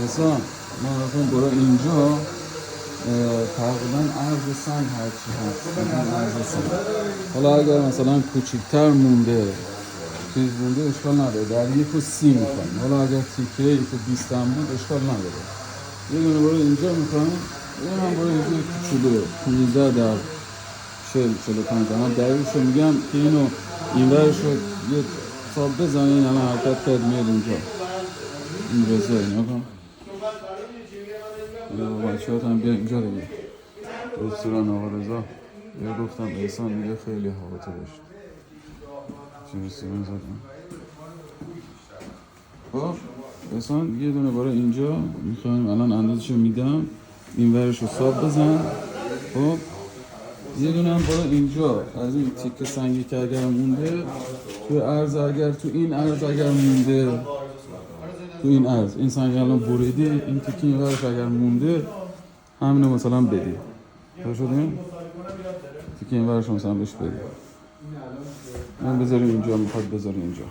مثلا ما مثلا برای اینجا تقریبا عرض سنگ هرچی هست این عرض سنگ. حالا اگر مثلا کوچیکتر مونده چیز مونده اشکال نداره، در 1.30 میخوایم. حالا اگر تیکه 1.20 هم بود اشکال نداره. یه دونه برای اینجا میخوایم، یه هم برای اینجا کوچولو 15 در 40-45. من دقیقشو میگم که اینو این ورشو یه تاب بزنین. الان حرکت کرد میاد اینجا این رزا اینا کن. با بچه ها هم بیا اینجا دیگه رستوران آقا رزا. یه گفتم احسان میگه خیلی حواته داشت چی رستوران زدن. خب احسان یه دونه برای اینجا میخوایم، الان اندازشو میدم، این ورشو ساب بزن. خب یه دونه هم برای اینجا از این تیکه سنگی که اگر مونده تو عرض، اگر تو این عرض اگر مونده، تو این عرض این سنگ الان بریده، این تیکه این ورش اگر مونده همینو مثلا بدی. تو شدیم تیکه این ورش مثلا بهش بدی. من بذاریم اینجا، میخواد بذاریم اینجا.